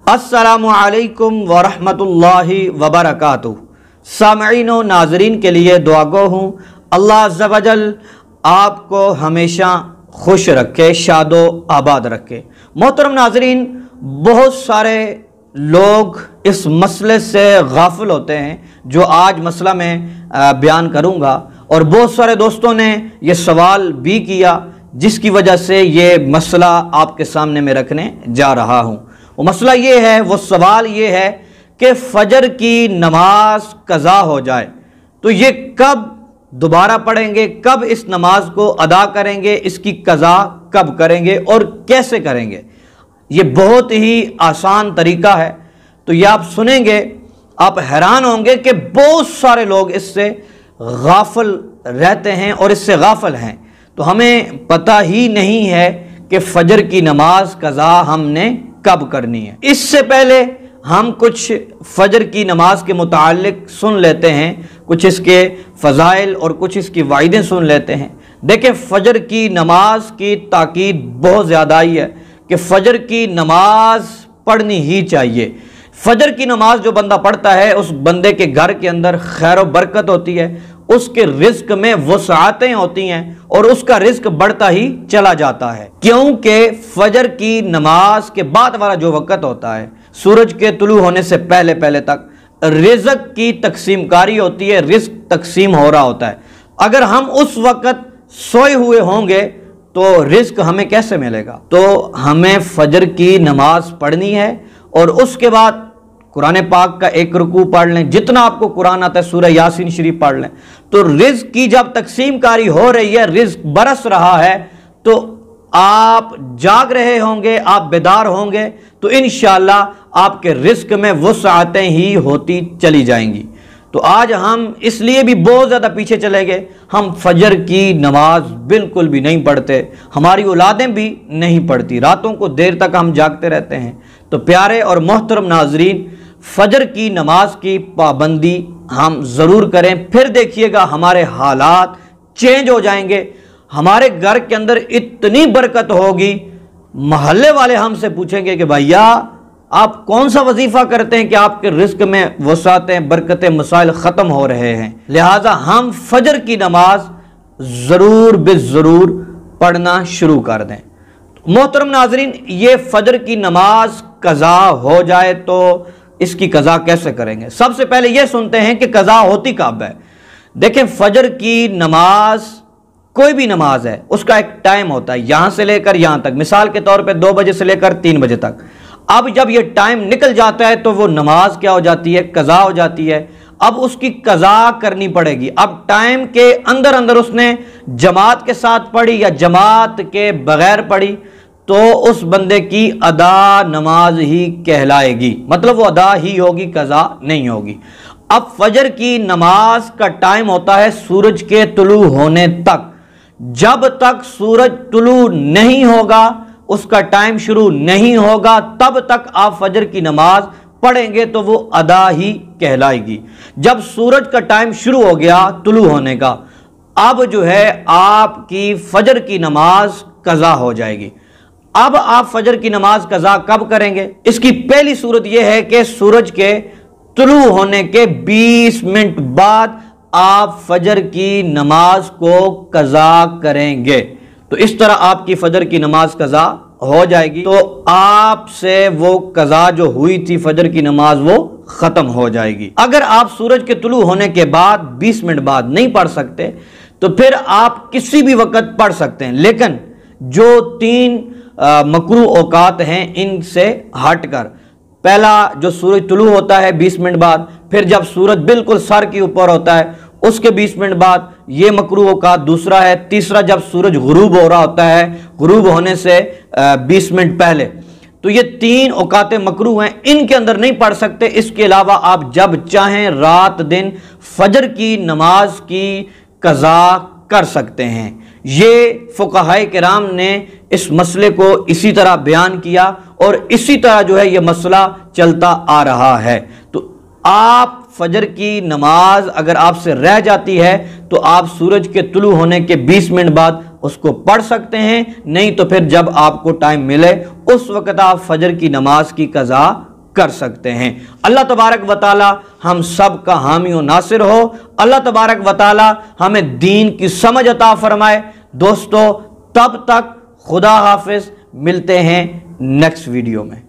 अस्सलामु अलैकुम वरहमतुल्लाहि वबरकातुहू। सामईन व नाज़रीन के लिए दुआगो हूँ, अल्लाह अज़्ज़ा वजल आपको हमेशा खुश रखे, शादो आबाद रखे। मोहतरम नाज़रीन, बहुत सारे लोग इस मसले से गाफिल होते हैं जो आज मसला मैं बयान करूँगा, और बहुत सारे दोस्तों ने ये सवाल भी किया जिसकी वजह से ये मसला आपके सामने मैं रखने जा रहा हूँ। वो मसला ये है, वो सवाल ये है कि फ़जर की नमाज कज़ा हो जाए तो ये कब दोबारा पढ़ेंगे, कब इस नमाज को अदा करेंगे, इसकी कज़ा कब करेंगे और कैसे करेंगे। ये बहुत ही आसान तरीका है। तो ये आप सुनेंगे, आप हैरान होंगे कि बहुत सारे लोग इससे गाफिल रहते हैं और इससे गाफिल हैं। तो हमें पता ही नहीं है कि फ़जर की नमाज कज़ा हमने कब करनी है। इससे पहले हम कुछ फ़जर की नमाज के मुताल्लिक़ सुन लेते हैं, कुछ इसके फ़ज़ाइल और कुछ इसकी वाइदें सुन लेते हैं। देखें, फ़जर की नमाज की ताकीद बहुत ज़्यादा ही है कि फ़जर की नमाज पढ़नी ही चाहिए। फ़जर की नमाज जो बंदा पढ़ता है उस बंदे के घर के अंदर खैर व बरकत होती है, उसके रिज़्क़ में वसाअतें होती हैं और उसका रिज़्क़ बढ़ता ही चला जाता है। क्योंकि फ़जर की नमाज के बाद वाला जो वक़्त होता है, सूरज के तुलू होने से पहले पहले तक रिज़्क़ की तकसीम कारी होती है, रिज़्क़ तकसीम हो रहा होता है। अगर हम उस वक़्त सोए हुए होंगे तो रिज़्क़ हमें कैसे मिलेगा। तो हमें फ़जर की नमाज पढ़नी है और उसके बाद कुरान पाक का एक रुकू पढ़ लें, जितना आपको कुरान आता है सूरह यासीन शरीफ पढ़ लें। तो रिज़्क़ की जब तकसीम कारी हो रही है, रिज़्क़ बरस रहा है, तो आप जाग रहे होंगे, आप बेदार होंगे, तो इंशाअल्लाह आपके रिज़्क़ में वसाअतें ही होती चली जाएंगी। तो आज हम इसलिए भी बहुत ज़्यादा पीछे चले गए, हम फ़जर की नमाज बिल्कुल भी नहीं पढ़ते, हमारी औलादें भी नहीं पढ़ती, रातों को देर तक हम जागते रहते हैं। तो प्यारे और मोहतरम नाज़रीन, फ़जर की नमाज की पाबंदी हम ज़रूर करें, फिर देखिएगा हमारे हालात चेंज हो जाएंगे, हमारे घर के अंदर इतनी बरकत होगी, मोहल्ले वाले हमसे पूछेंगे कि भैया आप कौन सा वजीफ़ा करते हैं कि आपके रिज़्क़ में वसाअतें, बरकतें, मसाइल ख़त्म हो रहे हैं। लिहाजा हम फ़जर की नमाज ज़रूर बेज़रूर पढ़ना शुरू कर दें। मोहतरम नाज़रीन, ये फ़जर की नमाज कज़ा हो जाए तो इसकी कज़ा कैसे करेंगे। सबसे पहले ये सुनते हैं कि कज़ा होती कब है। देखें, फ़जर की नमाज कोई भी नमाज है, उसका एक टाइम होता है, यहाँ से लेकर यहाँ तक। मिसाल के तौर पे 2 बजे से लेकर 3 बजे तक। अब जब ये टाइम निकल जाता है तो वो नमाज क्या हो जाती है, कज़ा हो जाती है। अब उसकी कज़ा करनी पड़ेगी। अब टाइम के अंदर अंदर उसने जमात के साथ पढ़ी या जमात के बगैर पढ़ी तो उस बंदे की अदा नमाज ही कहलाएगी, मतलब वो अदा ही होगी, कज़ा नहीं होगी। अब फ़जर की नमाज का टाइम होता है सूरज के तुलू होने तक। जब तक सूरज तुलू नहीं होगा, उसका टाइम शुरू नहीं होगा, तब तक आप फ़जर की नमाज पढ़ेंगे तो वो अदा ही कहलाएगी। जब सूरज का टाइम शुरू हो गया तुलू होने का, अब जो है आपकी फ़जर की नमाज कज़ा हो जाएगी। अब आप फ़जर की नमाज कज़ा कब करेंगे। इसकी पहली सूरत यह है कि सूरज के तुलू होने के 20 मिनट बाद आप फ़जर की नमाज को कज़ा करेंगे। तो इस तरह आपकी फ़जर की नमाज कज़ा हो जाएगी। तो आपसे वो कज़ा जो हुई थी फ़जर की नमाज वो ख़त्म हो जाएगी। अगर आप सूरज के तुलू होने के बाद 20 मिनट बाद नहीं पढ़ सकते तो फिर आप किसी भी वक़्त पढ़ सकते हैं, लेकिन जो 3 मकरू औकात हैं इनसे हटकर, पहला जो सूरज तुलू होता है 20 मिनट बाद, फिर जब सूरज बिल्कुल सर के ऊपर होता है उसके 20 मिनट बाद ये मकरू औकात दूसरा है, तीसरा जब सूरज गुरूब हो रहा होता है, गुरूब होने से 20 मिनट पहले। तो ये 3 औकातें मकरू हैं, इनके अंदर नहीं पढ़ सकते। इसके अलावा आप जब चाहें रात दिन फ़जर की नमाज की कज़ा कर सकते हैं। ये फ़ुक़हाए किराम ने इस मसले को इसी तरह बयान किया और इसी तरह जो है ये मसला चलता आ रहा है। तो आप फ़जर की नमाज अगर आपसे रह जाती है तो आप सूरज के तुलू होने के 20 मिनट बाद उसको पढ़ सकते हैं, नहीं तो फिर जब आपको टाइम मिले उस वक़्त आप फ़जर की नमाज की कज़ा کر سکتے ہیں۔ اللہ تبارک و تعالی ہم سب کا حامی و ناصر ہو۔ اللہ تبارک و تعالی ہمیں دین کی سمجھ عطا فرمائے۔ دوستو تب تک خدا حافظ، ملتے ہیں نیکسٹ ویڈیو میں۔